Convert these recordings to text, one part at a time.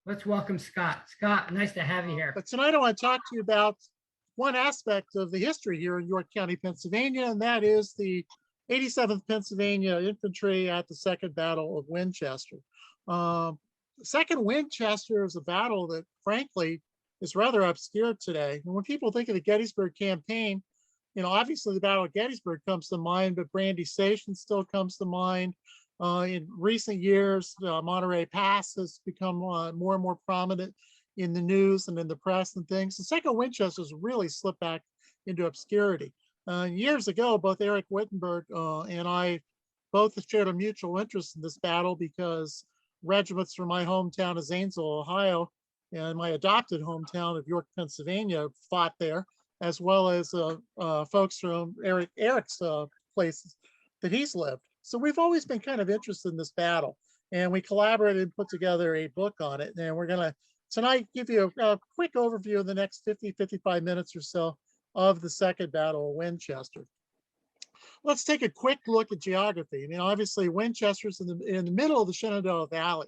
Let's welcome Scott. Scott, nice to have you here. But tonight I want to talk to you about one aspect of the history here in York County, Pennsylvania, and that is the 87th Pennsylvania Infantry at the Second Battle of Winchester. Um, Second Winchester is a battle that, frankly, is rather obscure today. And when people think of the Gettysburg Campaign, obviously the Battle of Gettysburg comes to mind, but Brandy Station still comes to mind. In recent years, Monterey Pass has become more and more prominent in the news and in the press and things. The Second Winchester's really slipped back into obscurity. Years ago, both Eric Wittenberg and I both shared a mutual interest in this battle because regiments from my hometown of Zanesville, Ohio, and my adopted hometown of York, Pennsylvania, fought there, as well as folks from Eric's places that he's lived. So we've always been kind of interested in this battle, and we collaborated and put together a book on it. And we're going to tonight give you a quick overview of the next 55 minutes or so of the Second Battle of Winchester. Let's take a quick look at geography. I mean, obviously, Winchester's in the middle of the Shenandoah Valley.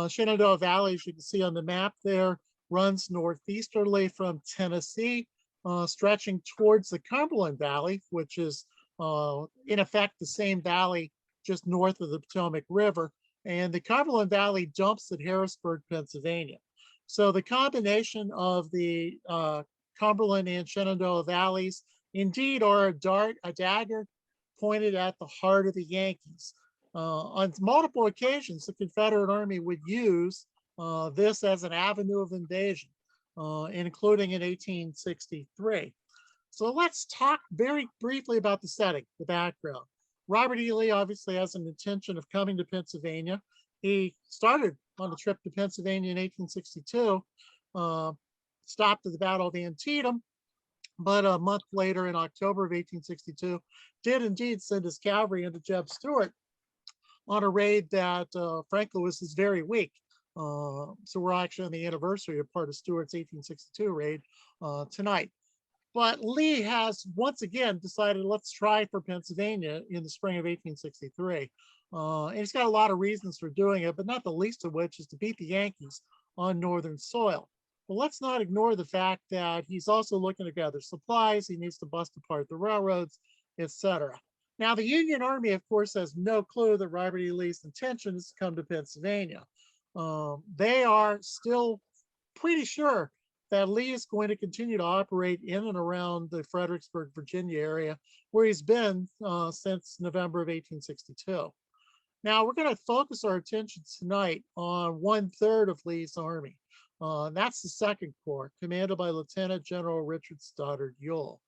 Shenandoah Valley, as you can see on the map there, runs northeasterly from Tennessee, stretching towards the Cumberland Valley, which is in effect the same valley just north of the Potomac River. And the Cumberland Valley dumps at Harrisburg, Pennsylvania. So the combination of the Cumberland and Shenandoah Valleys indeed are a dagger pointed at the heart of the Yankees. On multiple occasions, the Confederate Army would use this as an avenue of invasion, including in 1863. So let's talk very briefly about the setting, the background. Robert E. Lee obviously has an intention of coming to Pennsylvania. He started on a trip to Pennsylvania in 1862, stopped at the Battle of Antietam, but a month later in October of 1862, did indeed send his cavalry into Jeb Stuart on a raid that, frankly, was his very week. So we're actually on the anniversary of part of Stuart's 1862 raid tonight. But Lee has once again decided, let's try for Pennsylvania in the spring of 1863. And he's got a lot of reasons for doing it, but not the least of which is to beat the Yankees on Northern soil. But let's not ignore the fact that he's also looking to gather supplies. He needs to bust apart the railroads, etc. Now, the Union Army, of course, has no clue that Robert E. Lee's intention is to come to Pennsylvania. They are still pretty sure that Lee is going to continue to operate in and around the Fredericksburg, Virginia area, where he's been since November of 1862. Now, we're going to focus our attention tonight on 1/3 of Lee's army. That's the Second Corps, commanded by Lieutenant General Richard Stoddard Ewell.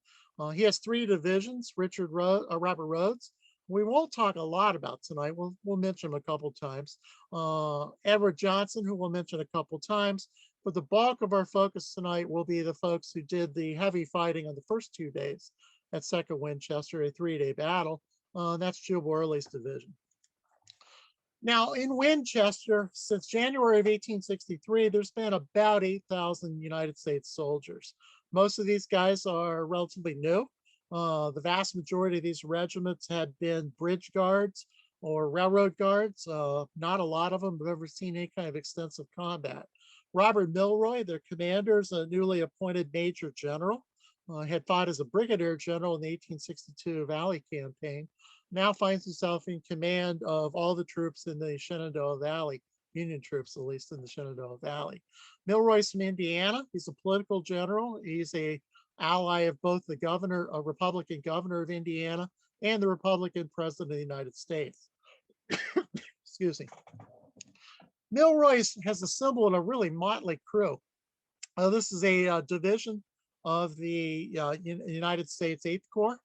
He has 3 divisions, Robert Rhodes. We won't talk a lot about tonight. We'll mention him a couple times. Edward Johnson, who we'll mention a couple times. But the bulk of our focus tonight will be the folks who did the heavy fighting on the first 2 days at Second Winchester, a 3-day battle. That's Jubal Early's division. Now, in Winchester, since January of 1863, there's been about 8,000 United States soldiers. Most of these guys are relatively new. The vast majority of these regiments had been bridge guards or railroad guards. Not a lot of them have ever seen any kind of extensive combat. Robert Milroy, their commander, is a newly appointed Major General, had fought as a Brigadier General in the 1862 Valley Campaign, now finds himself in command of all the troops in the Shenandoah Valley, Union troops, at least in the Shenandoah Valley. Milroy's from Indiana. He's a political general. He's an ally of both the governor, a Republican governor of Indiana, and the Republican president of the United States. Excuse me. Milroy has assembled a really motley crew. This is a division of the United States 8th Corps,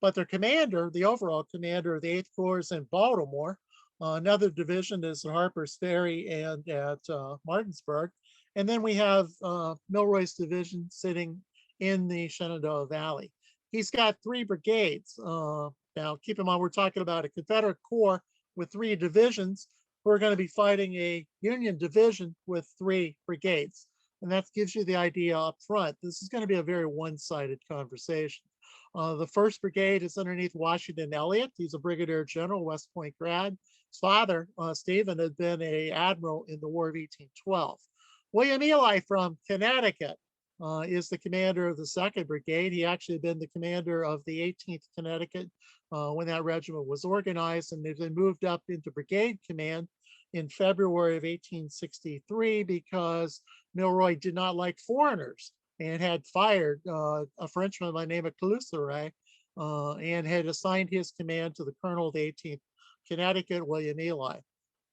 but their commander, the overall commander of the 8th Corps, is in Baltimore. Another division is at Harper's Ferry and at Martinsburg. And then we have Milroy's division sitting in the Shenandoah Valley. He's got 3 brigades. Now, keep in mind, we're talking about a Confederate Corps with 3 divisions. We're going to be fighting a Union division with 3 brigades. And that gives you the idea up front. This is going to be a very one-sided conversation. The 1st Brigade is underneath Washington Elliott. He's a brigadier general, West Point grad. His father, Stephen, had been an admiral in the War of 1812. William Ely from Connecticut is the commander of the 2nd Brigade. He actually had been the commander of the 18th Connecticut when that regiment was organized, and they moved up into brigade command in February of 1863 because Milroy did not like foreigners and had fired a Frenchman by the name of Cluseret and had assigned his command to the colonel of the 18th Connecticut, William Ely.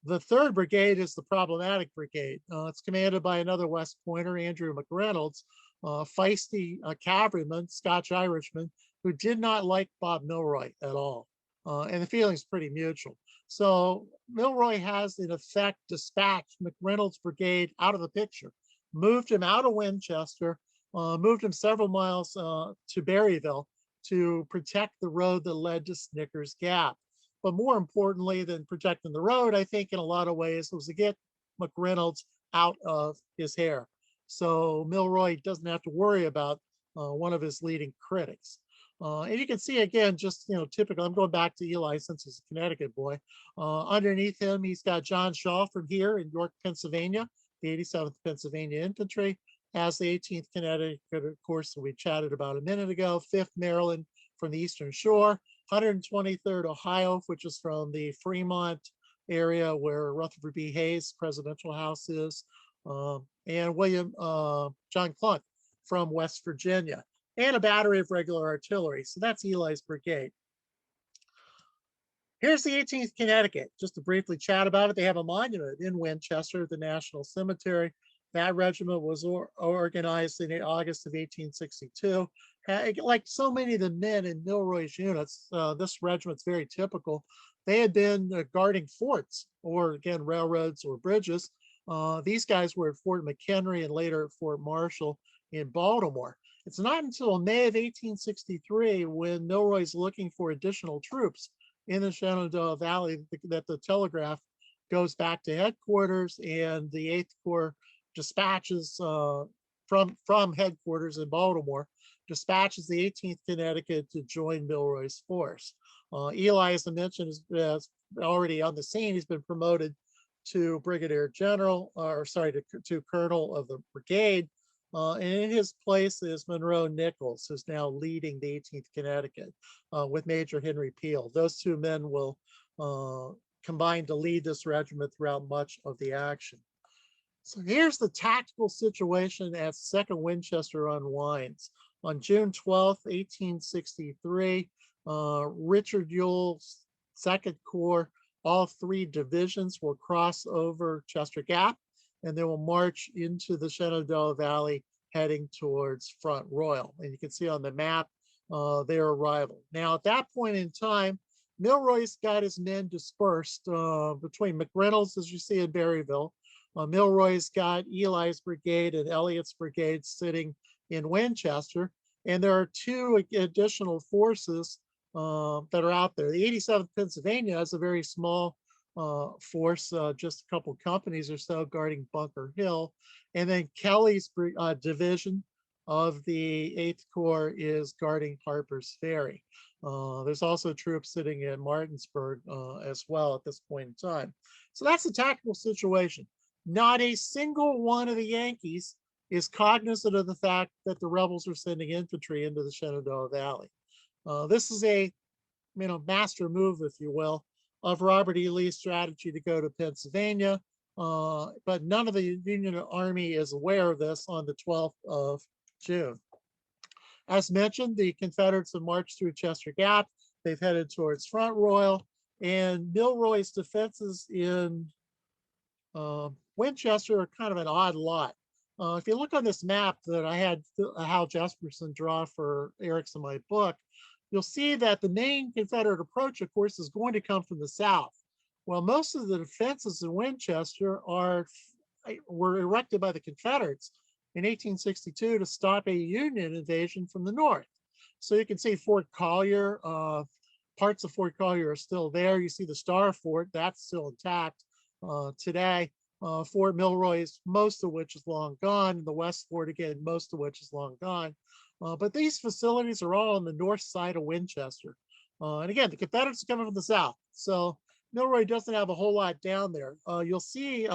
The 3rd Brigade is the problematic brigade. It's commanded by another West Pointer, Andrew McReynolds, feisty cavalryman, Scotch-Irishman, who did not like Bob Milroy at all. And the feeling's pretty mutual. So Milroy has, in effect, dispatched McReynolds' brigade out of the picture, moved him out of Winchester, moved him several miles to Berryville to protect the road that led to Snickers Gap. But more importantly than protecting the road, I think in a lot of ways was to get McReynolds out of his hair. So Milroy doesn't have to worry about one of his leading critics. And you can see again, just, typical, I'm going back to Ely since he's a Connecticut boy. Underneath him, he's got John Shaw from here in York, Pennsylvania, the 87th Pennsylvania Infantry, as the 18th Connecticut, of course, we chatted about a minute ago, 5th Maryland from the Eastern Shore, 123rd Ohio, which is from the Fremont area where Rutherford B. Hayes presidential house is, and John Clunk from West Virginia, and a battery of regular artillery. So that's Ely's brigade. Here's the 18th Connecticut, just to briefly chat about it. They have a monument in Winchester at the National Cemetery. That regiment was organized in August of 1862. Like so many of the men in Milroy's units, this regiment's very typical. They had been guarding forts, or again, railroads or bridges. These guys were at Fort McHenry and later at Fort Marshall in Baltimore. It's not until May of 1863 when Milroy's looking for additional troops in the Shenandoah Valley that the telegraph goes back to headquarters, and the 8th Corps dispatches from headquarters in Baltimore, dispatches the 18th Connecticut to join Milroy's force. Ely, as I mentioned, is already on the scene. He's been promoted to brigadier general, to colonel of the brigade. And in his place is Monroe Nichols, who's now leading the 18th Connecticut with Major Henry Peel. Those two men will combine to lead this regiment throughout much of the action. So here's the tactical situation as 2nd Winchester unwinds. On June 12th, 1863, Richard Ewell's 2nd Corps, all 3 divisions will cross over Chester Gap, and they will march into the Shenandoah Valley heading towards Front Royal. And you can see on the map their arrival. Now, at that point in time, Milroy's got his men dispersed between McReynolds, as you see in Berryville. Milroy's got Ely's brigade and Elliott's brigade sitting in Winchester. And there are 2 additional forces that are out there. The 87th Pennsylvania has a very small force, just a couple companies or so guarding Bunker Hill. And then Kelly's division of the 8th Corps is guarding Harper's Ferry. There's also troops sitting in Martinsburg as well at this point in time. So that's the tactical situation. Not a single one of the Yankees is cognizant of the fact that the rebels are sending infantry into the Shenandoah Valley. This is a master move, if you will, of Robert E. Lee's strategy to go to Pennsylvania, but none of the Union Army is aware of this on the 12th of June. As mentioned, the Confederates have marched through Chester Gap. They've headed towards Front Royal, and Milroy's defenses in Winchester are kind of an odd lot. If you look on this map that I had Hal Jesperson draw for Eric's in my book, you'll see that the main Confederate approach, of course, is going to come from the south. Well, most of the defenses in Winchester were erected by the Confederates in 1862 to stop a Union invasion from the north. So you can see Fort Collier, parts of Fort Collier are still there. You see the Star Fort, that's still intact today. Fort Milroy, most of which is long gone. And the West Fort, again, most of which is long gone. But these facilities are all on the north side of Winchester. And again, the Confederates are coming from the south. So Milroy doesn't have a whole lot down there. You'll see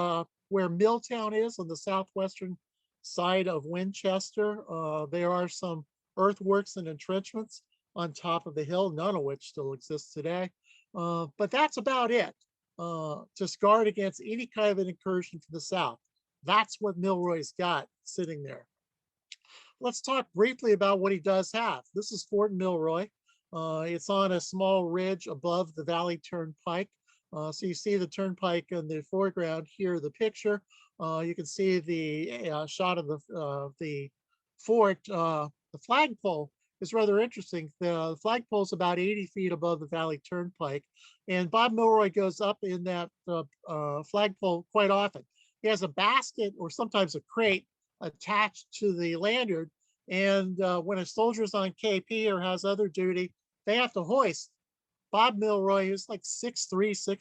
where Milltown is on the southwestern side of Winchester. There are some earthworks and entrenchments on top of the hill, none of which still exists today. But that's about it. Just guard against any kind of an incursion from the south. That's what Milroy's got sitting there. Let's talk briefly about what he does have. This is Fort Milroy. It's on a small ridge above the Valley Turnpike. So you see the turnpike in the foreground here, the picture. You can see the shot of the fort. The flagpole is rather interesting. The flagpole is about 80 feet above the Valley Turnpike. And Bob Milroy goes up in that flagpole quite often. He has a basket or sometimes a crate attached to the lanyard. And when a soldier's on KP or has other duty, they have to hoist Bob Milroy, who's like 6'3",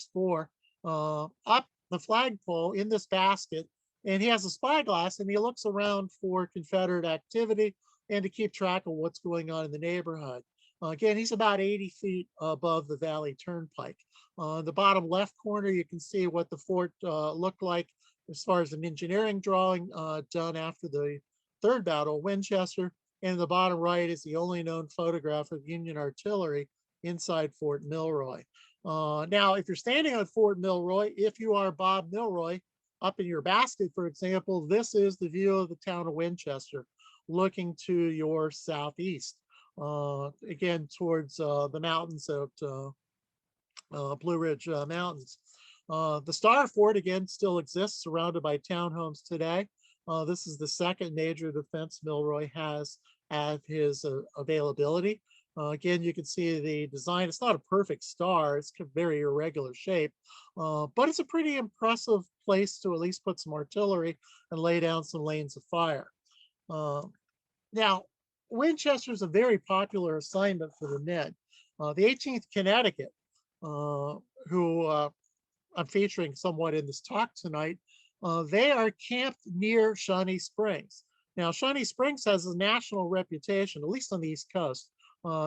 6'4", up the flagpole in this basket. And he has a spyglass and he looks around for Confederate activity and to keep track of what's going on in the neighborhood. Again, he's about 80 feet above the Valley Turnpike. The bottom left corner, you can see what the fort looked like as far as an engineering drawing done after the Third Battle of Winchester. And in the bottom right is the only known photograph of Union artillery inside Fort Milroy. Now, if you're standing on Fort Milroy, if you are Bob Milroy, up in your basket, for example, this is the view of the town of Winchester, looking to your southeast, again, towards the mountains of Blue Ridge Mountains. The Star Fort, again, still exists, surrounded by townhomes today. This is the second major defense Milroy has at his availability. Again, you can see the design. It's not a perfect star. It's a very irregular shape, but it's a pretty impressive place to at least put some artillery and lay down some lanes of fire. Now, Winchester is a very popular assignment for the men. The 18th Connecticut, who I'm featuring somewhat in this talk tonight, they are camped near Shawnee Springs. Now, Shawnee Springs has a national reputation, at least on the East Coast,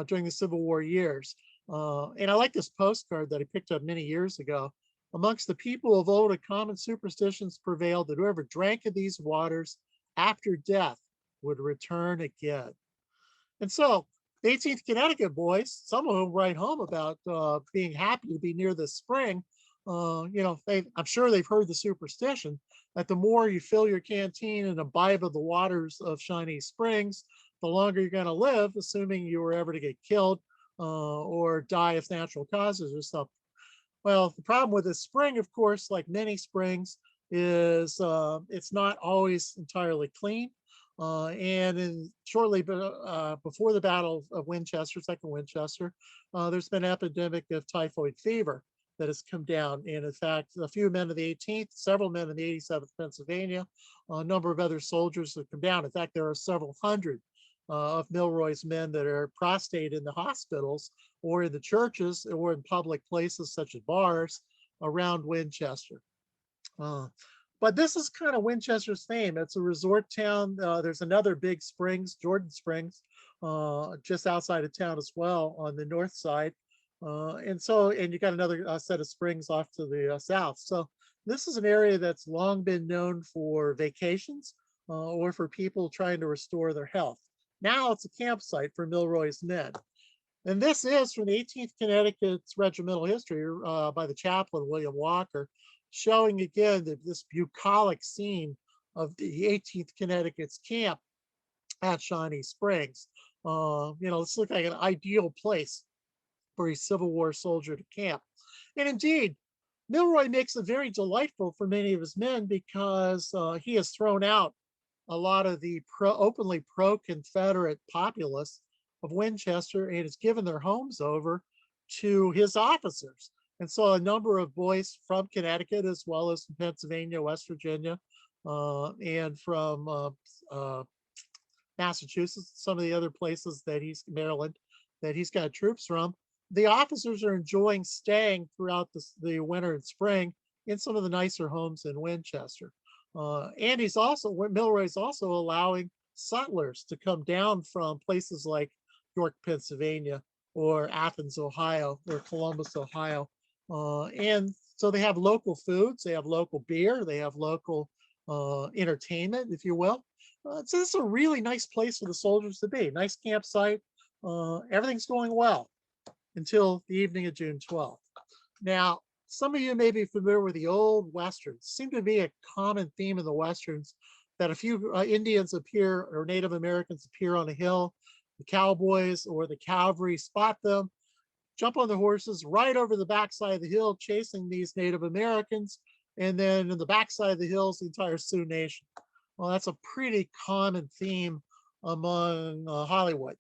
during the Civil War years. And I like this postcard that I picked up many years ago. Amongst the people of old, a common superstitions prevailed that whoever drank of these waters after death would return again. And so the 18th Connecticut boys, some of them write home about being happy to be near this spring. I'm sure they've heard the superstition that the more you fill your canteen and imbibe of the waters of Shawnee Springs, the longer you're going to live, assuming you were ever to get killed or die of natural causes or something. Well, the problem with this spring, of course, like many springs, is it's not always entirely clean. And shortly before the Battle of Winchester, Second Winchester, there's been an epidemic of typhoid fever that has come down. And in fact, a few men of the 18th, several men in the 87th Pennsylvania, a number of other soldiers have come down. In fact, there are several hundred of Milroy's men that are prostrate in the hospitals or in the churches or in public places such as bars around Winchester. But this is kind of Winchester's fame. It's a resort town. There's another big springs, Jordan Springs, just outside of town as well on the north side. And you got another set of springs off to the south. So this is an area that's long been known for vacations or for people trying to restore their health. Now it's a campsite for Milroy's men. And this is from the 18th Connecticut's regimental history by the chaplain, William Walker, showing again this bucolic scene of the 18th Connecticut's camp at Shawnee Springs. This looks like an ideal place for a Civil War soldier to camp. And indeed, Milroy makes it very delightful for many of his men because he has thrown out a lot of the openly pro-Confederate populace of Winchester and has given their homes over to his officers. And so a number of boys from Connecticut, as well as from Pennsylvania, West Virginia, and from Massachusetts, some of the other places Maryland, that he's got troops from, the officers are enjoying staying throughout the winter and spring in some of the nicer homes in Winchester. And Milroy's also allowing settlers to come down from places like York, Pennsylvania, or Athens, Ohio, or Columbus, Ohio. And so they have local foods, they have local beer, they have local entertainment, if you will. So this is a really nice place for the soldiers to be. Nice campsite. Everything's going well until the evening of June 12th. Now, some of you may be familiar with the old Westerns. Seem to be a common theme in the Westerns that a few Indians appear or Native Americans appear on a hill. The cowboys or the cavalry spot them, jump on the horses, ride over the backside of the hill, chasing these Native Americans. And then in the backside of the hills, the entire Sioux Nation. Well, that's a pretty common theme among Hollywood.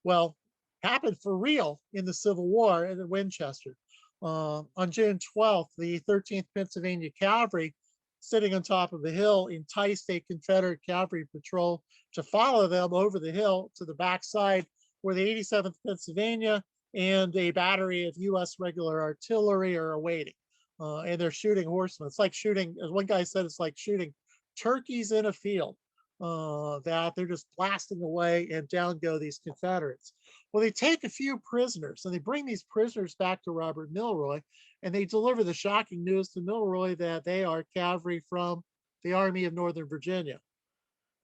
Well, happened for real in the Civil War in Winchester. On June 12th, the 13th Pennsylvania Cavalry, sitting on top of the hill, enticed a Confederate cavalry patrol to follow them over the hill to the backside where the 87th Pennsylvania and a battery of U.S. regular artillery are awaiting. And they're shooting horsemen. It's like shooting, as one guy said, it's like shooting turkeys in a field, that they're just blasting away, and down go these Confederates. Well, they take a few prisoners and they bring these prisoners back to Robert Milroy, and they deliver the shocking news to Milroy that they are cavalry from the Army of Northern Virginia.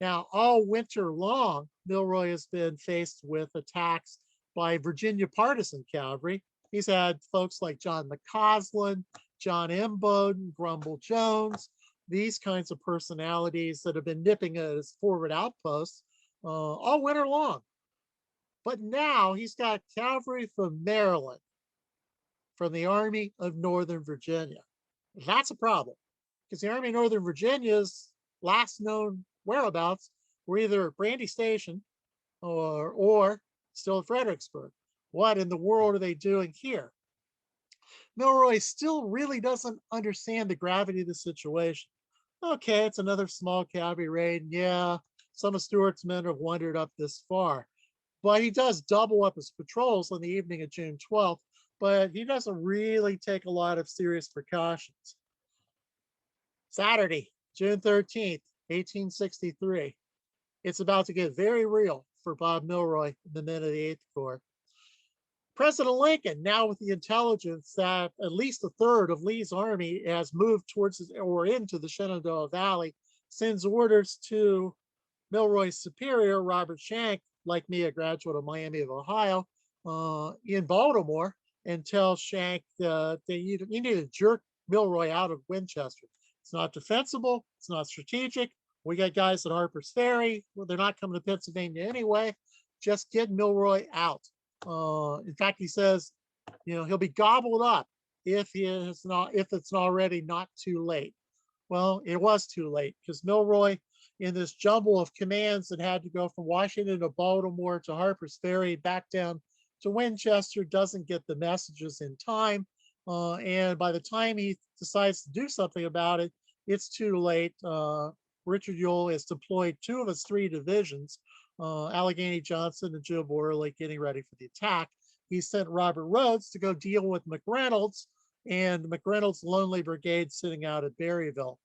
Now, all winter long, Milroy has been faced with attacks by Virginia partisan cavalry. He's had folks like John McCausland, John M. Bowdoin, Grumble Jones, these kinds of personalities that have been nipping at his forward outposts all winter long. But now he's got cavalry from Maryland, from the Army of Northern Virginia. That's a problem, because the Army of Northern Virginia's last known whereabouts were either at Brandy Station or still at Fredericksburg. What in the world are they doing here? Milroy still really doesn't understand the gravity of the situation. Okay, it's another small cavalry raid. Yeah, some of Stuart's men have wandered up this far. But he does double up his patrols on the evening of June 12th, but he doesn't really take a lot of serious precautions. Saturday, June 13th, 1863. It's about to get very real for Bob Milroy and the men of the 8th Corps. President Lincoln, now with the intelligence that at least a third of Lee's army has moved towards or into the Shenandoah Valley, sends orders to Milroy's superior, Robert Shank, like me, a graduate of Miami of Ohio, in Baltimore, and tells Shank that you need to jerk Milroy out of Winchester. It's not defensible. It's not strategic. We got guys at Harper's Ferry. Well, they're not coming to Pennsylvania anyway. Just get Milroy out. In fact, he says, he'll be gobbled up if it's already not too late. Well, it was too late, because Milroy, in this jumble of commands that had to go from Washington to Baltimore to Harper's Ferry back down to Winchester, doesn't get the messages in time. And by the time he decides to do something about it, it's too late. Richard Ewell has deployed 2 of his 3 divisions, Allegheny Johnson and Joe Early, getting ready for the attack. He sent Robert Rhodes to go deal with McReynolds and McReynolds' Lonely Brigade sitting out at Berryville.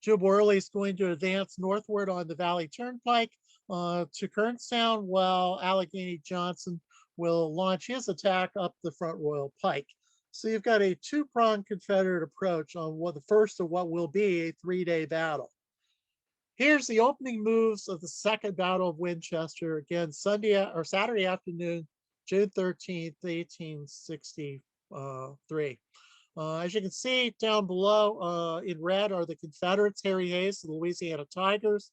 Joe Early is going to advance northward on the Valley Turnpike to Kernstown, while Allegheny Johnson will launch his attack up the Front Royal Pike. So you've got a 2-pronged Confederate approach on the first of what will be a 3-day battle. Here's the opening moves of the Second Battle of Winchester, again, Saturday afternoon, June 13th, 1863. As you can see down below in red are the Confederates, Harry Hayes, the Louisiana Tigers.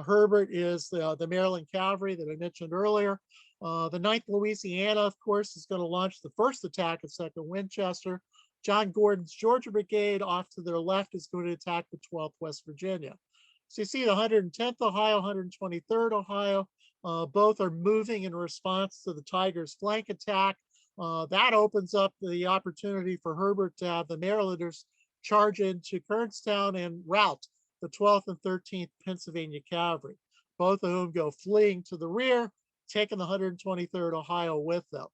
Herbert is the Maryland Cavalry that I mentioned earlier. The 9th Louisiana, of course, is going to launch the first attack at Second Winchester. John Gordon's Georgia Brigade off to their left is going to attack the 12th West Virginia. So you see the 110th Ohio, 123rd Ohio, both are moving in response to the Tigers' flank attack. That opens up the opportunity for Herbert to have the Marylanders charge into Kernstown and rout the 12th and 13th Pennsylvania Cavalry, both of whom go fleeing to the rear, taking the 123rd Ohio with them.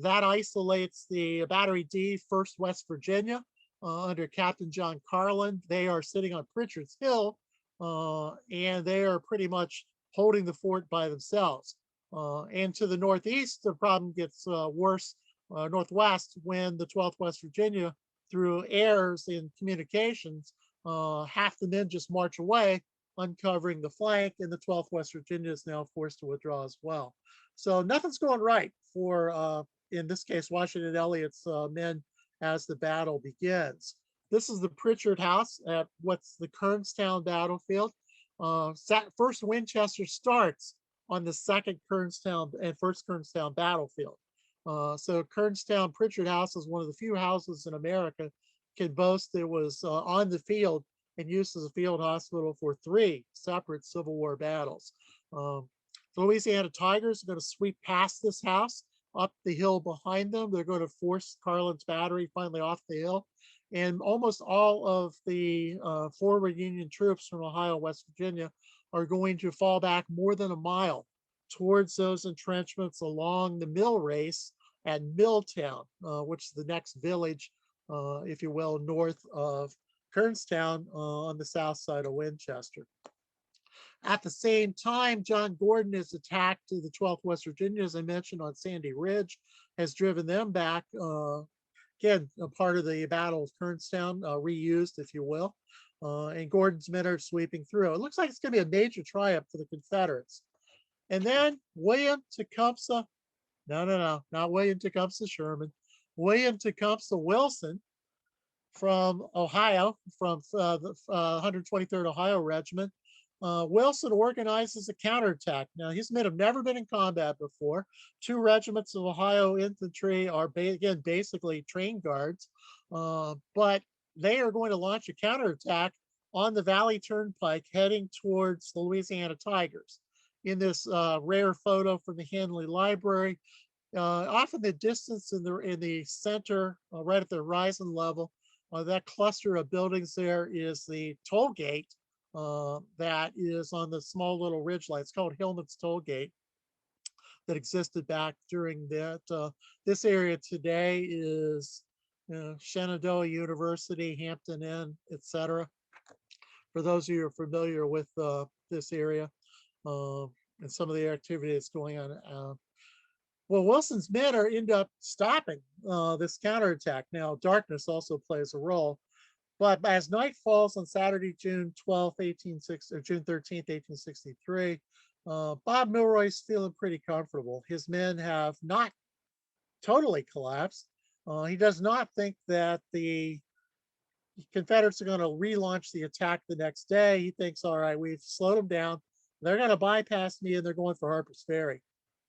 That isolates the Battery D, 1st West Virginia, under Captain John Carlin. They are sitting on Pritchard's Hill, and they are pretty much holding the fort by themselves. And to the northeast, the problem gets worse, northwest, when the 12th West Virginia, through errors in communications, half the men just march away, uncovering the flank, and the 12th West Virginia is now forced to withdraw as well. So nothing's going right for, in this case, Washington Elliott's men as the battle begins. This is the Pritchard House at what's the Kernstown battlefield. First Winchester starts on the second Kernstown and first Kernstown battlefield. So Kernstown Pritchard House is one of the few houses in America can boast it was on the field and used as a field hospital for 3 separate Civil War battles. The Louisiana Tigers are going to sweep past this house up the hill behind them. They're going to force Carlin's battery finally off the hill. And almost all of the forward Union troops from Ohio, West Virginia, are going to fall back more than a mile towards those entrenchments along the mill race at Milltown, which is the next village, if you will, north of Kernstown on the south side of Winchester. At the same time, John Gordon is attacked to the 12th West Virginia, as I mentioned, on Sandy Ridge, has driven them back. Again, a part of the Battle of Kernstown, reused, if you will. And Gordon's men are sweeping through. It looks like it's going to be a major triumph for the Confederates. And then William Tecumseh, no, not William Tecumseh Sherman, William Tecumseh Wilson from Ohio, from the 123rd Ohio Regiment. Wilson organizes a counterattack. Now, his men have never been in combat before. 2 regiments of Ohio infantry are, again, basically train guards, but they are going to launch a counterattack on the Valley Turnpike heading towards the Louisiana Tigers. In this rare photo from the Hanley Library, off in the distance in the center, right at the horizon level, that cluster of buildings there is the toll gate that is on the small little ridgeline. It's called Hillman's Toll Gate, that existed back during that. This area today is Shenandoah University, Hampton Inn, etc. For those of you who are familiar with this area and some of the activity that's going on. Well, Wilson's men end up stopping this counterattack. Now, darkness also plays a role. But as night falls on Saturday, June 12th, 1860, or June 13th, 1863, Bob Milroy's feeling pretty comfortable. His men have not totally collapsed. He does not think that the Confederates are going to relaunch the attack the next day. He thinks, all right, we've slowed them down. They're going to bypass me and they're going for Harper's Ferry.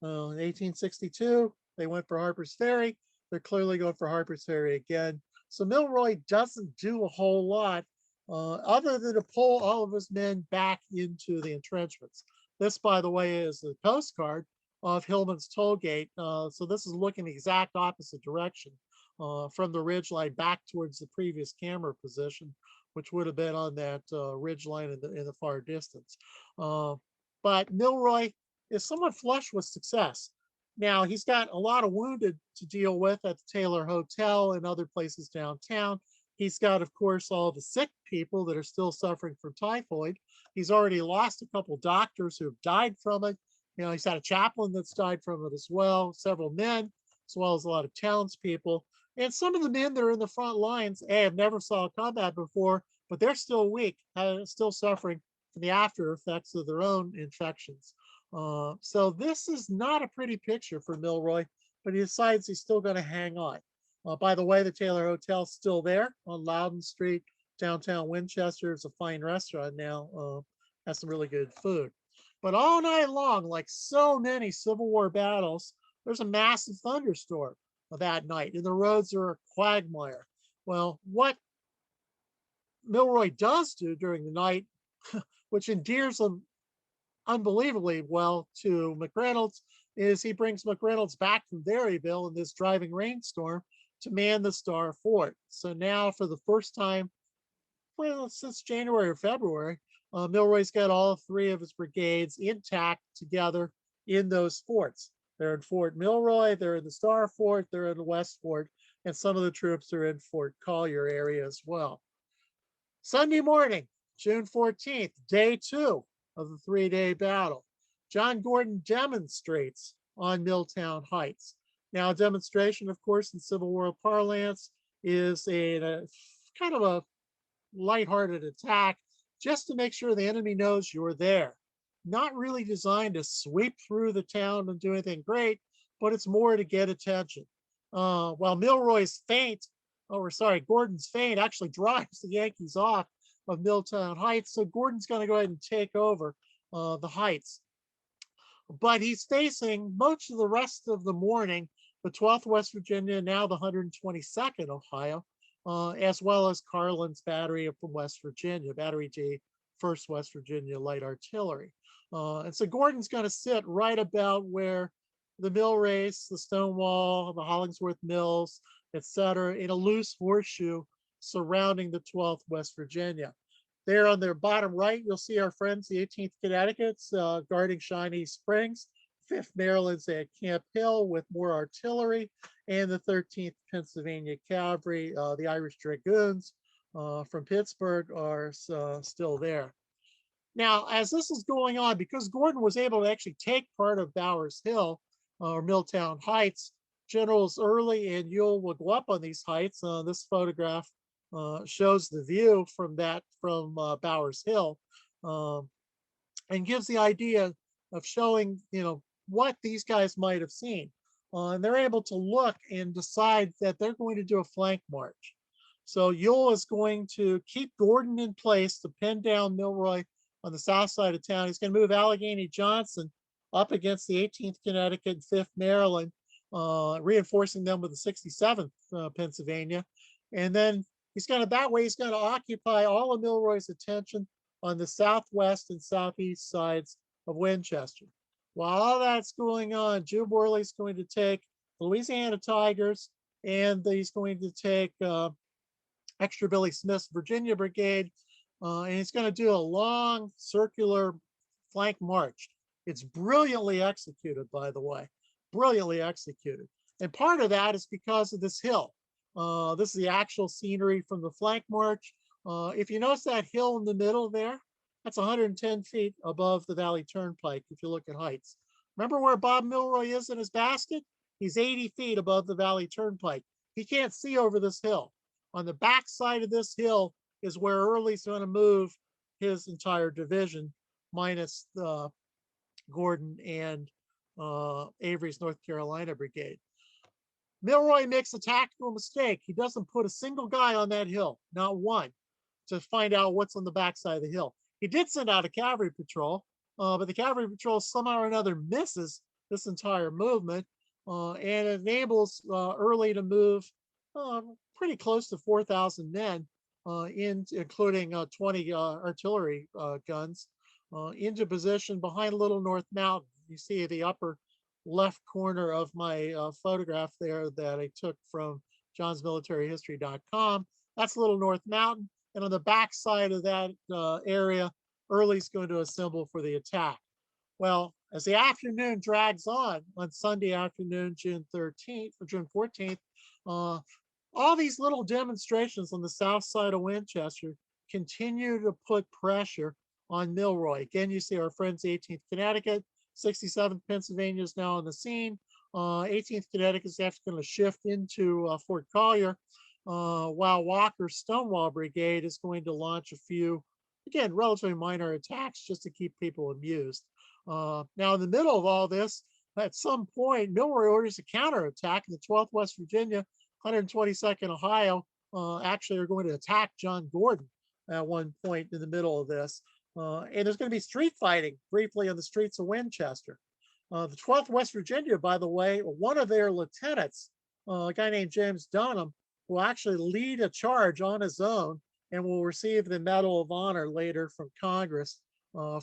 In 1862, they went for Harper's Ferry. They're clearly going for Harper's Ferry again. So Milroy doesn't do a whole lot other than to pull all of his men back into the entrenchments. This, by the way, is a postcard of Hillman's Toll Gate. So this is looking the exact opposite direction from the ridgeline back towards the previous camera position, which would have been on that ridgeline in the far distance. But Milroy is somewhat flush with success. Now, he's got a lot of wounded to deal with at the Taylor Hotel and other places downtown. He's got, of course, all the sick people that are still suffering from typhoid. He's already lost a couple doctors who have died from it. You know, he's had a chaplain that's died from it as well, several men, as well as a lot of townspeople. And some of the men that are in the front lines, have never saw combat before, but they're still weak, still suffering from the after effects of their own infections. So this is not a pretty picture for Milroy, but he decides he's still going to hang on. By the way, the Taylor Hotel's still there on Loudon Street, downtown Winchester. It's a fine restaurant now, has some really good food. But all night long, like so many Civil War battles, there's a massive thunderstorm that night, and the roads are a quagmire. Well, what Milroy does do during the night, which endears him unbelievably well to McReynolds, is he brings McReynolds back from Berryville in this driving rainstorm to man the Star Fort. So now, for the first time, well, since January or February, Milroy's got all 3 of his brigades intact together in those forts. They're in Fort Milroy, they're in the Star Fort, they're in the West Fort, and some of the troops are in Fort Collier area as well. Sunday morning, June 14th, day 2 of the 3-day battle. John Gordon demonstrates on Milltown Heights. Now, a demonstration, of course, in Civil War parlance is a kind of a lighthearted attack just to make sure the enemy knows you're there. Not really designed to sweep through the town and do anything great, but it's more to get attention. While Milroy's feint, or sorry, Gordon's feint actually drives the Yankees off of Milltown Heights. So Gordon's going to go ahead and take over the Heights. But he's facing much of the rest of the morning, the 12th West Virginia, now the 122nd Ohio, as well as Carlin's battery from West Virginia, Battery G, 1st West Virginia Light Artillery. And so Gordon's going to sit right about where the mill race, the Stonewall, the Hollingsworth Mills, etc., in a loose horseshoe surrounding the 12th West Virginia. There on their bottom right, you'll see our friends, the 18th Connecticut's guarding Shawnee Springs, 5th Maryland's at Camp Hill with more artillery, and the 13th Pennsylvania Cavalry, the Irish Dragoons from Pittsburgh are still there. Now, as this is going on, because Gordon was able to actually take part of Bowers Hill or Milltown Heights, Generals Early and Ewell will go up on these heights. This photograph shows the view from Bowers Hill and gives the idea of showing, what these guys might have seen. And they're able to look and decide that they're going to do a flank march. So Ewell is going to keep Gordon in place to pin down Milroy on the south side of town. He's going to move Allegheny Johnson up against the 18th Connecticut and 5th Maryland, reinforcing them with the 67th Pennsylvania. And then he's going to occupy all of Milroy's attention on the southwest and southeast sides of Winchester. While all that's going on, Jube Worley's going to take the Louisiana Tigers, and he's going to take Extra Billy Smith's Virginia Brigade, and he's going to do a long circular flank march. It's brilliantly executed, by the way, brilliantly executed. And part of that is because of this hill. This is the actual scenery from the flank march. If you notice that hill in the middle there, that's 110 feet above the Valley Turnpike if you look at heights. Remember where Bob Milroy is in his basket? He's 80 feet above the Valley Turnpike. He can't see over this hill. On the back side of this hill is where Early's going to move his entire division, minus Gordon and Avery's North Carolina Brigade. Milroy makes a tactical mistake. He doesn't put a single guy on that hill, not one, to find out what's on the backside of the hill. He did send out a cavalry patrol, but the cavalry patrol somehow or another misses this entire movement, and it enables Early to move pretty close to 4,000 men, including 20 artillery guns, into position behind Little North Mountain. You see the upper left corner of my photograph there that I took from johnsmilitaryhistory.com. That's Little North Mountain. And on the back side of that area, Early's going to assemble for the attack. Well, as the afternoon drags on Sunday afternoon, June 13th or June 14th, all these little demonstrations on the south side of Winchester continue to put pressure on Milroy. Again, you see our friends, 18th Connecticut, 67th Pennsylvania is now on the scene. 18th Connecticut is actually going to shift into Fort Collier, while Walker's Stonewall Brigade is going to launch a few, again, relatively minor attacks just to keep people amused. Now, in the middle of all this, at some point, Milroy orders a counterattack, and the 12th West Virginia, 122nd Ohio, actually are going to attack John Gordon at one point in the middle of this. And there's going to be street fighting briefly on the streets of Winchester. The 12th West Virginia, by the way, one of their lieutenants, a guy named James Dunham, will actually lead a charge on his own and will receive the Medal of Honor later from Congress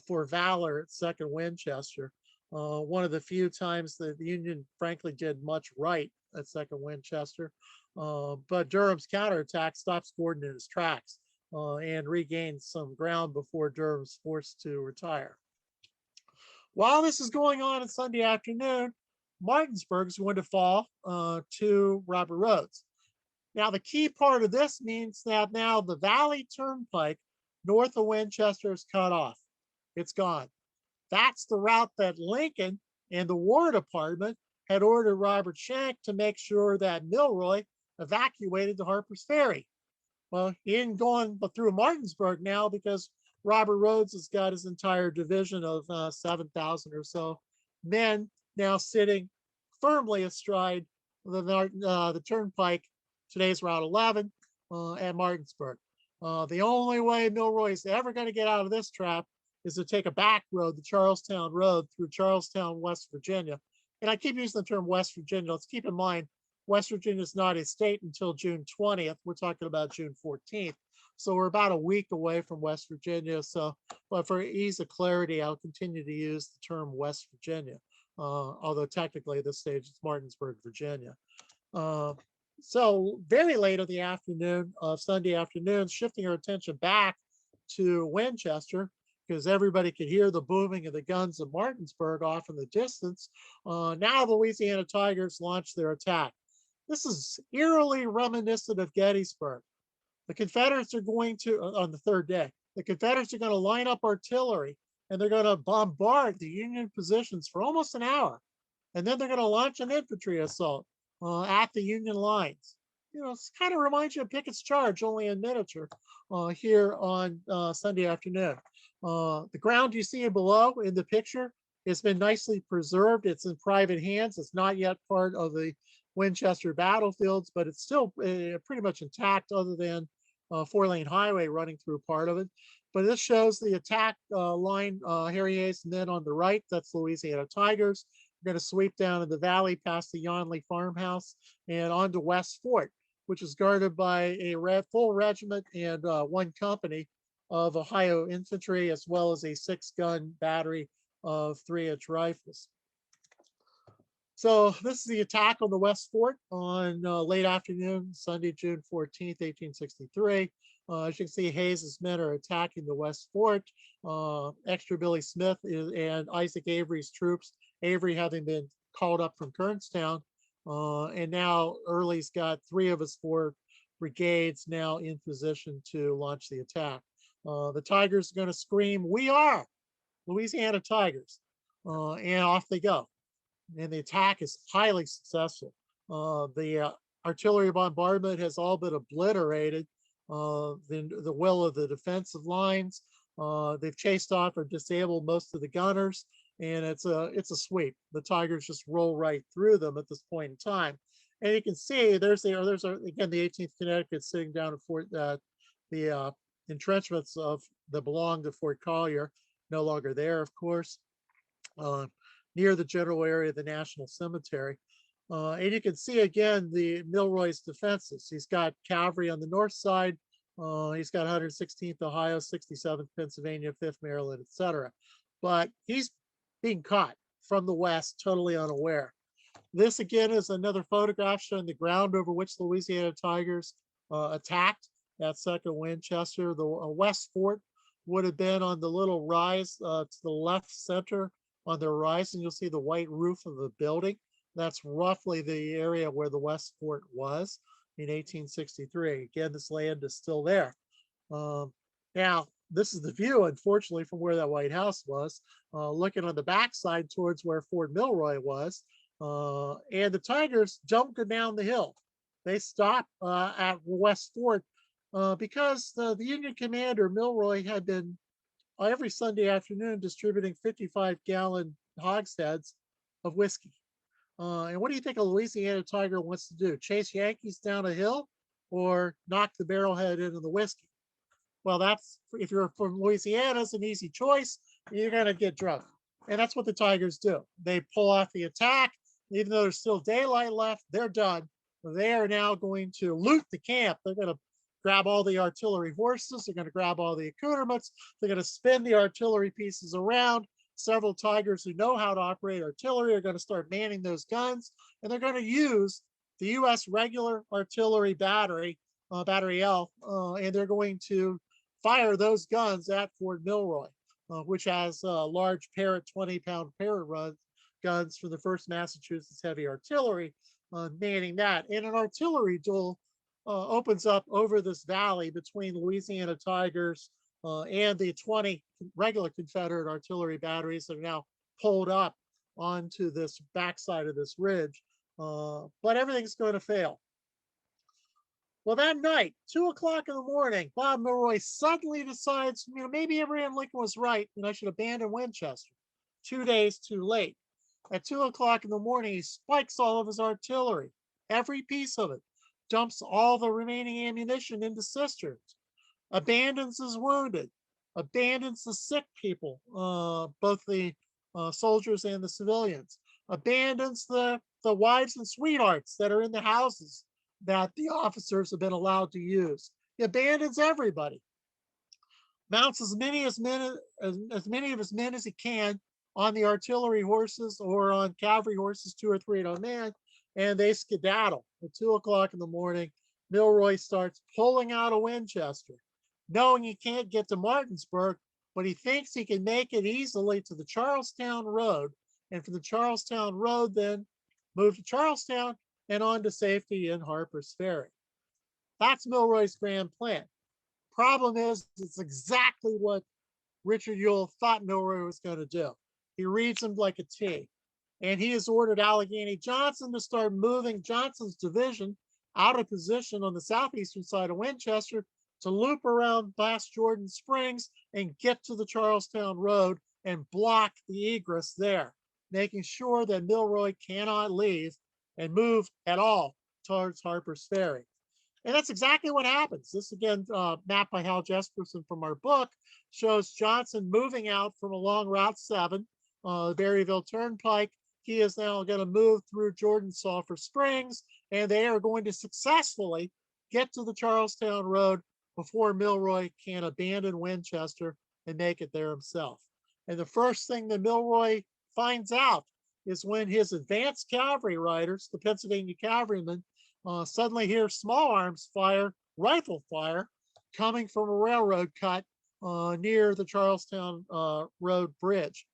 for valor at 2nd Winchester. One of the few times that the Union, frankly, did much right at 2nd Winchester. But Durham's counterattack stops Gordon in his tracks and regains some ground before Durham's forced to retire. While this is going on Sunday afternoon, Martinsburg is going to fall to Robert Rhodes. Now, the key part of this means that now the Valley Turnpike north of Winchester is cut off. It's gone. That's the route that Lincoln and the War Department had ordered Robert Shank to make sure that Milroy evacuated to Harper's Ferry. Well, he ain't going but through Martinsburg now because Robert Rhodes has got his entire division of 7,000 or so men now sitting firmly astride the turnpike, today's Route 11, at Martinsburg. The only way Milroy is ever going to get out of this trap is to take a back road, the Charlestown Road, through Charlestown, West Virginia. And I keep using the term West Virginia. Let's keep in mind, West Virginia is not a state until June 20th. We're talking about June 14th. So we're about a week away from West Virginia. So, but for ease of clarity, I'll continue to use the term West Virginia, although technically at this stage it's Martinsburg, Virginia. So very late in the afternoon of Sunday afternoon, shifting our attention back to Winchester, because everybody could hear the booming of the guns of Martinsburg off in the distance. Now the Louisiana Tigers launched their attack. This is eerily reminiscent of Gettysburg. The Confederates are going to, on the third day, the Confederates are going to line up artillery and they're going to bombard the Union positions for almost an hour. And then they're going to launch an infantry assault at the Union lines. You know, it kind of reminds you of Pickett's Charge, only in miniature, here on Sunday afternoon. The ground you see below in the picture has been nicely preserved. It's in private hands. It's not yet part of the Winchester battlefields, but it's still pretty much intact other than a 4-lane highway running through part of it. But this shows the attack line, Harry Hayes, and then on the right, that's Louisiana Tigers. We're going to sweep down in the valley past the Yonley farmhouse and on to West Fort, which is guarded by a full regiment and 1 company of Ohio infantry, as well as a 6-gun battery of 3-inch rifles. So this is the attack on the West Fort on late afternoon, Sunday, June 14th, 1863. As you can see, Hayes's men are attacking the West Fort. Extra Billy Smith and Isaac Avery's troops, Avery having been called up from Kernstown. And now Early's got 3 of his 4 brigades now in position to launch the attack. The Tigers are going to scream, "We are Louisiana Tigers," and off they go. And the attack is highly successful. The artillery bombardment has all but obliterated the will of the defensive lines. They've chased off or disabled most of the gunners, and it's a sweep. The Tigers just roll right through them at this point in time. And you can see there's again the 18th Connecticut sitting down at Fort the entrenchments that belong to Fort Collier, no longer there, of course. Near the general area of the National Cemetery. And you can see again the Milroy's defenses. He's got cavalry on the north side. He's got 116th Ohio, 67th Pennsylvania, 5th Maryland, etc. But he's being caught from the west, totally unaware. This again is another photograph showing the ground over which the Louisiana Tigers attacked at 2nd Winchester. The West Fort would have been on the little rise to the left center on the horizon. You'll see the white roof of the building. That's roughly the area where the West Fort was in 1863. Again, this land is still there. Now, this is the view, unfortunately, from where that White House was, looking on the backside towards where Fort Milroy was. And the Tigers don't go down the hill. They stop at West Fort because the Union commander, Milroy, had been every Sunday afternoon distributing 55-gallon hogsheads of whiskey. And what do you think a Louisiana Tiger wants to do? Chase Yankees down a hill or knock the barrelhead into the whiskey? Well, that's, if you're from Louisiana, it's an easy choice. You're going to get drunk. And that's what the Tigers do. They pull off the attack. Even though there's still daylight left, they're done. They are now going to loot the camp. They're going to grab all the artillery horses. They're going to grab all the accoutrements. They're going to spin the artillery pieces around. Several Tigers who know how to operate artillery are going to start manning those guns, and they're going to use the U.S. regular artillery battery, Battery L, and they're going to fire those guns at Fort Milroy, which has large Parrott 20-pound Parrott guns for the 1st Massachusetts Heavy Artillery, manning that. And an artillery duel opens up over this valley between Louisiana Tigers and the 20 regular Confederate artillery batteries that are now pulled up onto this backside of this ridge. But everything's going to fail. Well, that night, 2 o'clock in the morning, Bob Milroy suddenly decides, maybe Abraham Lincoln was right and I should abandon Winchester. 2 days too late. At 2 o'clock in the morning, he spikes all of his artillery, every piece of it, dumps all the remaining ammunition into cisterns, abandons his wounded, abandons the sick people, both the soldiers and the civilians, abandons the wives and sweethearts that are in the houses that the officers have been allowed to use. He abandons everybody, mounts as many of his men as he can on the artillery horses or on cavalry horses, 2 or 3 at a man, and they skedaddle. At 2 o'clock in the morning, Milroy starts pulling out of Winchester, knowing he can't get to Martinsburg, but he thinks he can make it easily to the Charlestown Road, and from the Charlestown Road, then move to Charlestown and on to safety in Harper's Ferry. That's Milroy's grand plan. Problem is, it's exactly what Richard Ewell thought Milroy was going to do. He reads him like a T, and he has ordered Allegheny Johnson to start moving Johnson's division out of position on the southeastern side of Winchester to loop around past Jordan Springs and get to the Charlestown Road and block the egress there, making sure that Milroy cannot leave and move at all towards Harper's Ferry. And that's exactly what happens. This, again, mapped by Hal Jesperson from our book, shows Johnson moving out from along Route 7, Berryville Turnpike. He is now going to move through Jordan Sulphur Springs, and they are going to successfully get to the Charlestown Road before Milroy can abandon Winchester and make it there himself. And the first thing that Milroy finds out is when his advanced cavalry riders, the Pennsylvania cavalrymen, suddenly hear small arms fire, rifle fire, coming from a railroad cut near the Charlestown Road Bridge.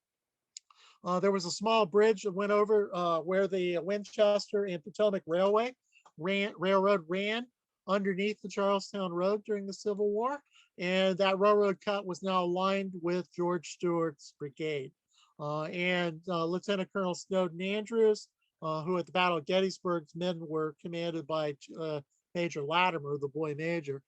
There was a small bridge that went over where the Winchester and Potomac Railroad ran underneath the Charlestown Road during the Civil War, and that railroad cut was now aligned with George Stewart's brigade. And Lieutenant Colonel Snowden Andrews, who at the Battle of Gettysburg's men were commanded by Major Latimer, the boy major.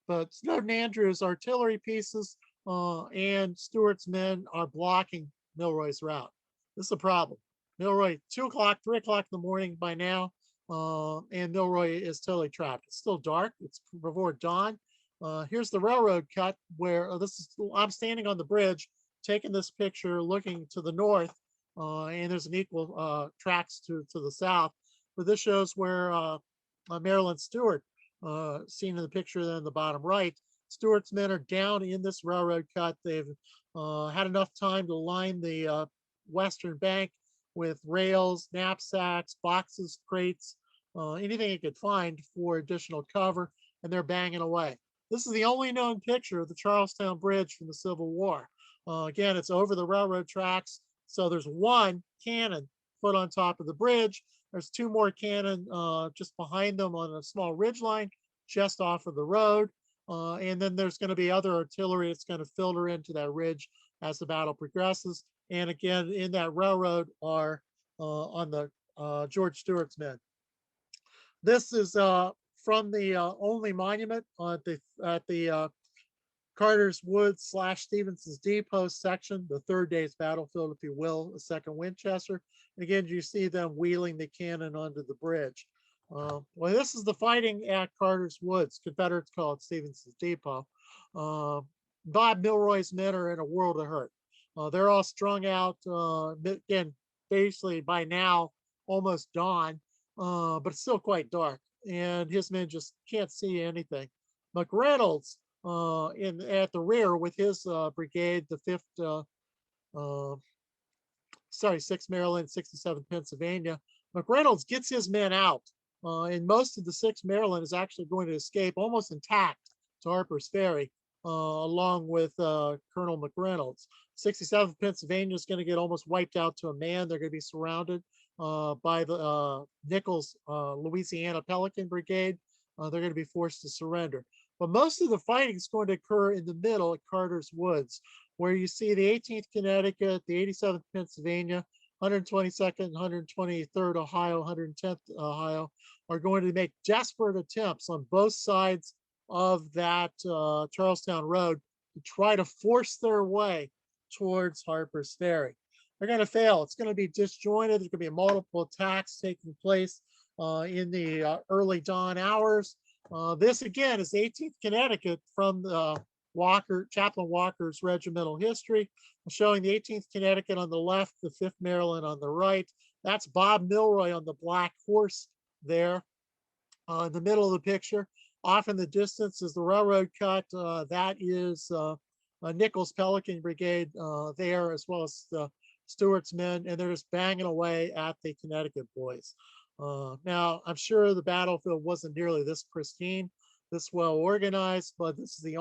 But Snowden Andrews' artillery pieces and Stewart's men are blocking Milroy's route. This is a problem. Milroy, 2 o'clock, 3 o'clock in the morning by now, and Milroy is totally trapped. It's still dark. It's before dawn. Here's the railroad cut where I'm standing on the bridge, taking this picture, looking to the north, and there's an equal tracks to the south. But this shows where Maryland Stewart, seen in the picture there in the bottom right. Stewart's men are down in this railroad cut. They've had enough time to line the western bank with rails, knapsacks, boxes, crates, anything they could find for additional cover, and they're banging away. This is the only known picture of the Charlestown Bridge from the Civil War. Again, it's over the railroad tracks, so there's one cannon put on top of the bridge. There's 2 more cannon just behind them on a small ridge line just off of the road. And then there's going to be other artillery that's going to filter into that ridge as the battle progresses. And again, in that railroad are on the George Stewart's men. This is from the only monument at the Carter's Woods / Stevenson's Depot section, the 3rd day's battlefield, if you will, the 2nd Winchester. And again, you see them wheeling the cannon onto the bridge. Well, this is the fighting at Carter's Woods. Confederates call it Stevenson's Depot. Bob Milroy's men are in a world of hurt. They're all strung out, again, basically by now, almost dawn, but it's still quite dark. And his men just can't see anything. McReynolds, at the rear with his brigade, the 6th Maryland, 67th Pennsylvania. McReynolds gets his men out, and most of the 6th Maryland is actually going to escape almost intact to Harper's Ferry, along with Colonel McReynolds. 67th Pennsylvania is going to get almost wiped out to a man. They're going to be surrounded by the Nichols Louisiana Pelican Brigade. They're going to be forced to surrender. But most of the fighting is going to occur in the middle at Carter's Woods, where you see the 18th Connecticut, the 87th Pennsylvania, 122nd, 123rd Ohio, 110th Ohio are going to make desperate attempts on both sides of that Charlestown Road to try to force their way towards Harper's Ferry. They're going to fail. It's going to be disjointed. There's going to be multiple attacks taking place in the early dawn hours. This again is 18th Connecticut from the Chaplain Walker's regimental history, showing the 18th Connecticut on the left, the 5th Maryland on the right. That's Bob Milroy on the black horse there in the middle of the picture. Off in the distance is the railroad cut. That is Nichols Pelican Brigade there, as well as the Stewart's men, and they're just banging away at the Connecticut boys. Now, I'm sure the battlefield wasn't nearly this pristine, this well organized, but this is the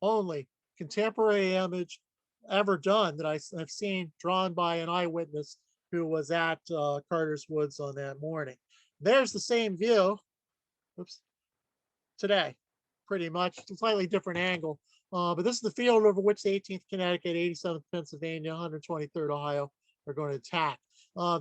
only contemporary image ever done that I've seen drawn by an eyewitness who was at Carter's Woods on that morning. There's the same view, oops, today, pretty much, a slightly different angle. But this is the field over which the 18th Connecticut, 87th Pennsylvania, 123rd Ohio are going to attack.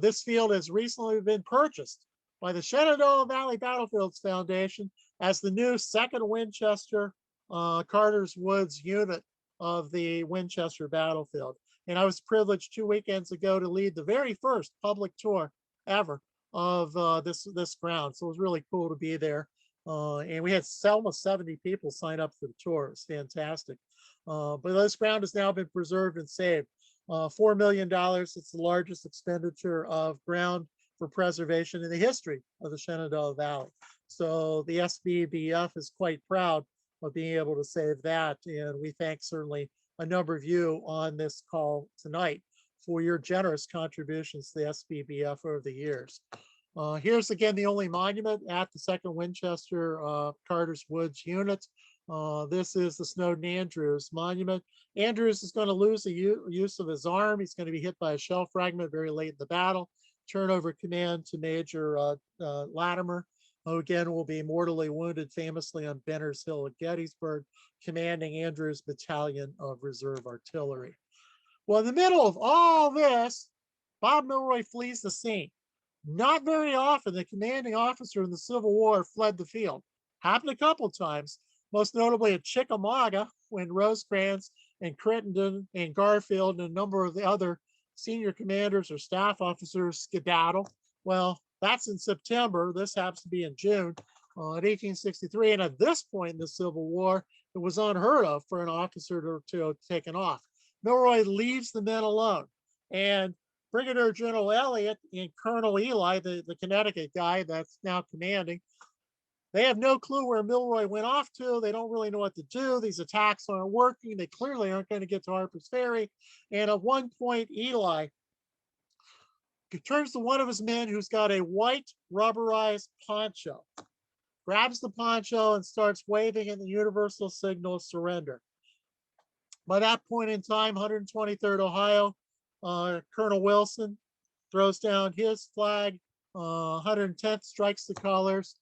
This field has recently been purchased by the Shenandoah Valley Battlefields Foundation as the new 2nd Winchester Carter's Woods unit of the Winchester battlefield. And I was privileged 2 weekends ago to lead the very first public tour ever of this ground. So it was really cool to be there. And we had almost 70 people sign up for the tour. It was fantastic. But this ground has now been preserved and saved. $4 million. It's the largest expenditure of ground for preservation in the history of the Shenandoah Valley. So the SBBF is quite proud of being able to save that. And we thank certainly a number of you on this call tonight for your generous contributions to the SBBF over the years. Here's again the only monument at the 2nd Winchester Carter's Woods unit. This is the Snowden Andrews monument. Andrews is going to lose the use of his arm. He's going to be hit by a shell fragment very late in the battle. Turn over command to Major Latimer, who again will be mortally wounded famously on Benner's Hill at Gettysburg, commanding Andrews' battalion of reserve artillery. Well, in the middle of all this, Bob Milroy flees the scene. Not very often the commanding officer in the Civil War fled the field. Happened a couple of times, most notably at Chickamauga, when Rosecrans and Crittenden and Garfield and a number of the other senior commanders or staff officers skedaddle. Well, that's in September. This happens to be in June in 1863. And at this point in the Civil War, it was unheard of for an officer to have taken off. Milroy leaves the men alone. And Brigadier General Elliott and Colonel Ely, the Connecticut guy that's now commanding, they have no clue where Milroy went off to. They don't really know what to do. These attacks aren't working. They clearly aren't going to get to Harper's Ferry. And at one point, Ely turns to one of his men who's got a white rubberized poncho, grabs the poncho and starts waving in the universal signal of surrender. By that point in time, 123rd Ohio, Colonel Wilson throws down his flag. 110th strikes the colors.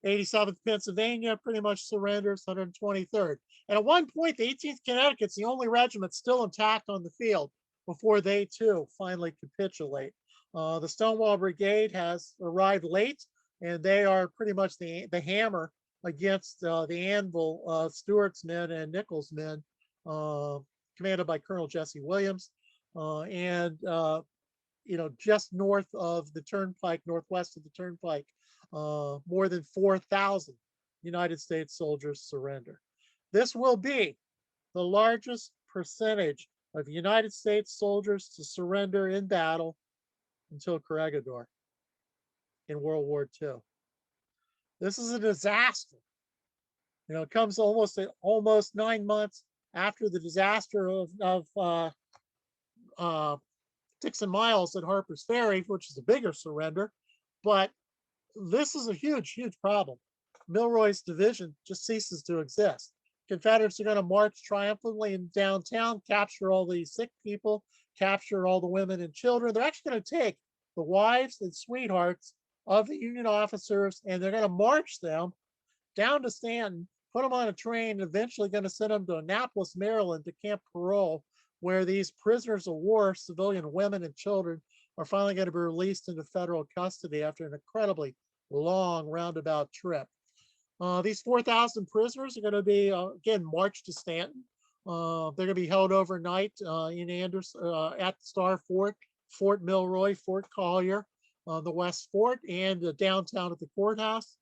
87th Pennsylvania pretty much surrenders. 123rd. And at one point, the 18th Connecticut's the only regiment still intact on the field before they too finally capitulate. The Stonewall Brigade has arrived late, and they are pretty much the hammer against the anvil of Stewart's men and Nichols' men, commanded by Colonel Jesse Williams. Just north of the turnpike, northwest of the turnpike, more than 4,000 United States soldiers surrender. This will be the largest percentage of United States soldiers to surrender in battle until Corregidor in World War II. This is a disaster. It comes almost 9 months after the disaster of Dixon Miles at Harper's Ferry, which is a bigger surrender, but this is a huge problem. Milroy's division just ceases to exist. Confederates are going to march triumphantly in downtown, capture all the sick people, capture all the women and children. They're actually going to take the wives and sweethearts of the Union officers, and they're going to march them down to Stanton put them on a train, and eventually going to send them to Annapolis, Maryland, to Camp Parole, where these prisoners of war, civilian women and children, are finally going to be released into federal custody after an incredibly long roundabout trip. These 4,000 prisoners are going to be, again, marched to Stanton. They're going to be held overnight in Anderson, at the Star Fort, Fort Milroy, Fort Collier, the West Fort, and downtown at the courthouse.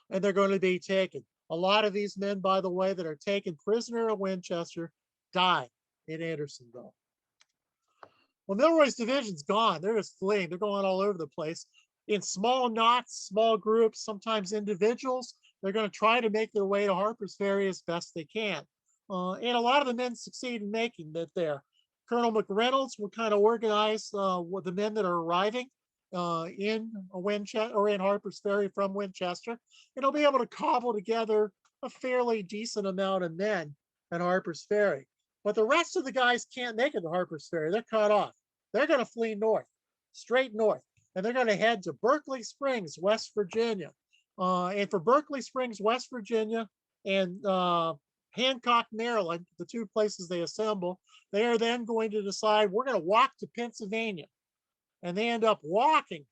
And they're going to be taken. A lot of these men, by the way, that are taken prisoner at Winchester die in Andersonville. Well, Milroy's division's gone. They're just fleeing. They're going all over the place in small knots, small groups, sometimes individuals. They're going to try to make their way to Harper's Ferry as best they can. And a lot of the men succeed in making it there. Colonel McReynolds will kind of organize with the men that are arriving in Winchester or in Harper's Ferry from Winchester, and he'll be able to cobble together a fairly decent amount of men at Harper's Ferry. But the rest of the guys can't make it to Harper's Ferry. They're cut off. They're going to flee north, straight north, and they're going to head to Berkeley Springs, West Virginia. And for Berkeley Springs, West Virginia, and Hancock, Maryland, the two places they assemble, they are then going to decide we're going to walk to Pennsylvania. And they end up walking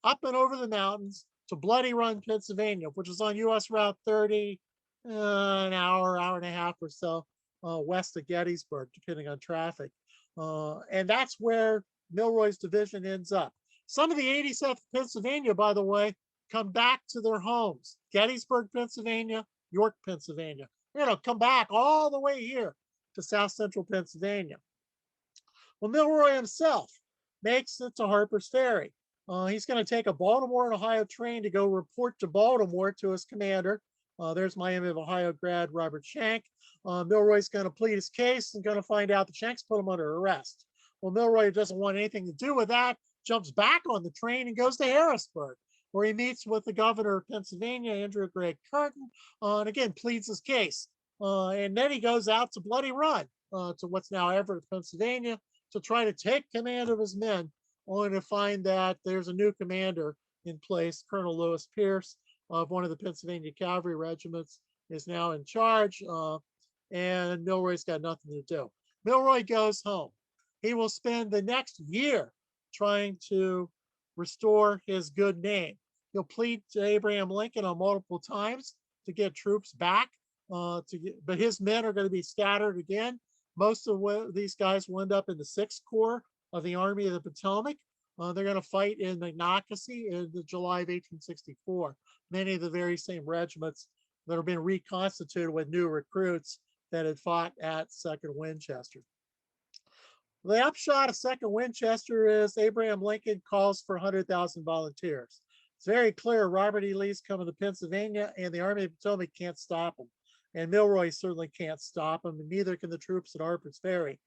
up and over the mountains to Bloody Run, Pennsylvania, which is on US Route 30, an hour, hour and a half or so west of Gettysburg, depending on traffic. And that's where Milroy's division ends up. Some of the 87th Pennsylvania, by the way, come back to their homes. Gettysburg, Pennsylvania, York, Pennsylvania. Come back all the way here to South Central Pennsylvania. Well, Milroy himself makes it to Harper's Ferry. He's going to take a Baltimore and Ohio train to go report to Baltimore to his commander. There's Miami of Ohio grad Robert Shank. Milroy's going to plead his case and going to find out that Shank's put him under arrest. Well, Milroy doesn't want anything to do with that, jumps back on the train and goes to Harrisburg, where he meets with the governor of Pennsylvania, Andrew Gregg Curtin, and again pleads his case. And then he goes out to Bloody Run, to what's now Everett, Pennsylvania, to try to take command of his men, only to find that there's a new commander in place. Colonel Lewis Pierce of one of the Pennsylvania cavalry regiments is now in charge, and Milroy's got nothing to do. Milroy goes home. He will spend the next year trying to restore his good name. He'll plead to Abraham Lincoln on multiple times to get troops back, but his men are going to be scattered again. Most of these guys will end up in the 6th Corps of the Army of the Potomac. They're going to fight in Monocacy in July of 1864. Many of the very same regiments that have been reconstituted with new recruits that had fought at 2nd Winchester. The upshot of 2nd Winchester is Abraham Lincoln calls for 100,000 volunteers. It's very clear Robert E. Lee's coming to Pennsylvania, and the Army of the Potomac can't stop him. And Milroy certainly can't stop him, and neither can the troops at Harper's Ferry.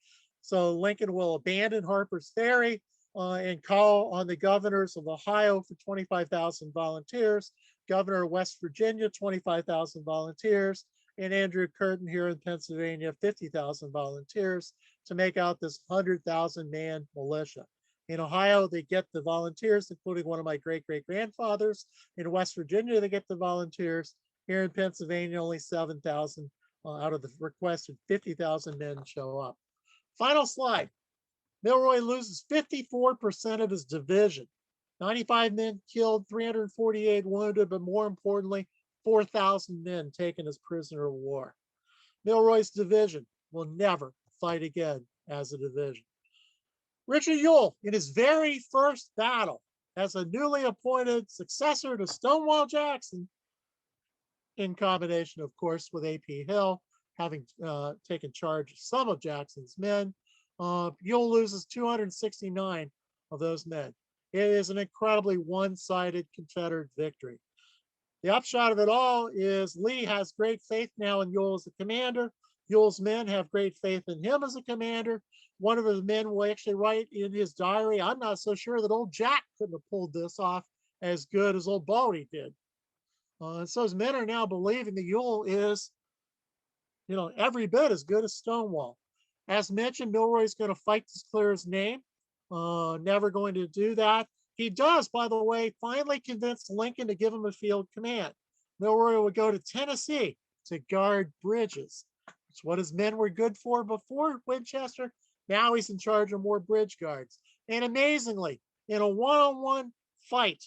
So Lincoln will abandon Harper's Ferry and call on the governors of Ohio for 25,000 volunteers, governor of West Virginia, 25,000 volunteers, and Andrew Curtin here in Pennsylvania, 50,000 volunteers to make out this 100,000 man militia. In Ohio, they get the volunteers, including one of my great-great-grandfathers. In West Virginia, they get the volunteers. Here in Pennsylvania, only 7,000 out of the requested 50,000 men show up. Final slide. Milroy loses 54% of his division. 95 men killed, 348 wounded, but more importantly, 4,000 men taken as prisoner of war. Milroy's division will never fight again as a division. Richard Ewell, in his very first battle as a newly appointed successor to Stonewall Jackson, in combination, of course, with A.P. Hill, having taken charge of some of Jackson's men, Ewell loses 269 of those men. It is an incredibly one-sided Confederate victory. The upshot of it all is Lee has great faith now in Ewell as a commander. Ewell's men have great faith in him as a commander. One of his men will actually write in his diary, I'm not so sure that old Jack couldn't have pulled this off as good as old Baldy did. And so his men are now believing that Ewell is, every bit as good as Stonewall. As mentioned, Milroy's going to fight to clear his name. Never going to do that. He does, by the way, finally convince Lincoln to give him a field command. Milroy would go to Tennessee to guard bridges. It's what his men were good for before Winchester. Now he's in charge of more bridge guards. And amazingly, in a one-on-one fight,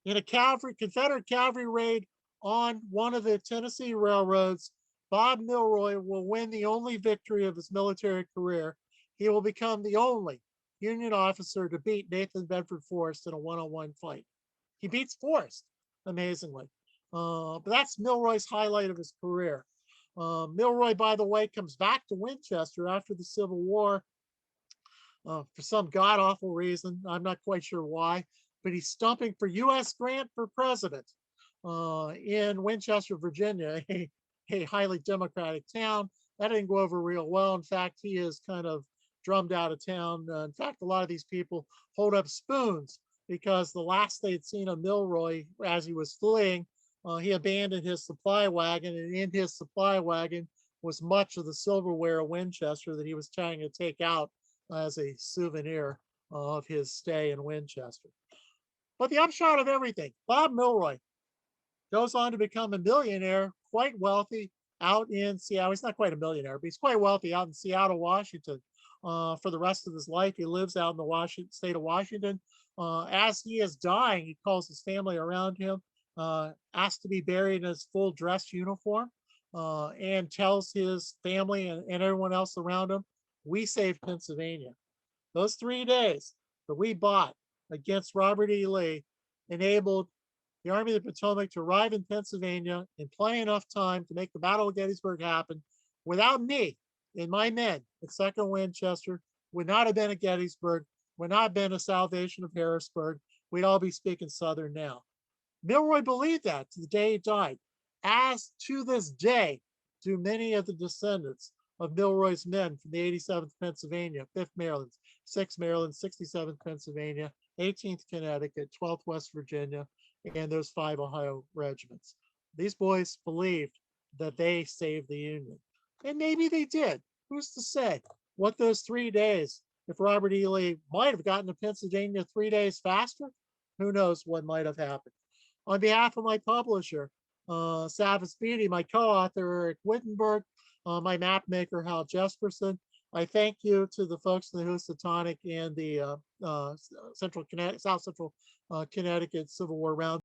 in a Confederate cavalry raid on one of the Tennessee railroads, Bob Milroy will win the only victory of his military career. He will become the only Union officer to beat Nathan Bedford Forrest in a one-on-one fight. He beats Forrest, amazingly. But that's Milroy's highlight of his career. Milroy, by the way, comes back to Winchester after the Civil War for some god-awful reason. I'm not quite sure why, but he's stumping for U.S. Grant for president in Winchester, Virginia, a highly Democratic town. That didn't go over real well. In fact, he is kind of drummed out of town. In fact, a lot of these people hold up spoons because the last they'd seen of Milroy as he was fleeing, he abandoned his supply wagon, and in his supply wagon was much of the silverware of Winchester that he was trying to take out as a souvenir of his stay in Winchester. But the upshot of everything, Bob Milroy goes on to become a millionaire, quite wealthy out in Seattle. He's not quite a millionaire, but he's quite wealthy out in Seattle, Washington. For the rest of his life, he lives out in the state of Washington. As he is dying, he calls his family around him, asks to be buried in his full dress uniform, and tells his family and everyone else around him, we saved Pennsylvania. Those 3 days that we bought against Robert E. Lee enabled the Army of the Potomac to arrive in Pennsylvania in plenty enough time to make the Battle of Gettysburg happen. Without me and my men at 2nd Winchester, would not have been at Gettysburg, would not have been a salvation of Harrisburg. We'd all be speaking Southern now. Milroy believed that to the day he died. As to this day, do many of the descendants of Milroy's men from the 87th Pennsylvania, 5th Maryland, 6th Maryland, 67th Pennsylvania, 18th Connecticut, 12th West Virginia, and those 5 Ohio regiments. These boys believed that they saved the Union. And maybe they did. Who's to say what those 3 days, if Robert E. Lee might have gotten to Pennsylvania 3 days faster, who knows what might have happened. On behalf of my publisher, Savas Beatty, my co-author, Eric Wittenberg, my map maker, Hal Jesperson, I thank you to the folks in the Housatonic and the South Central Connecticut Civil War Round.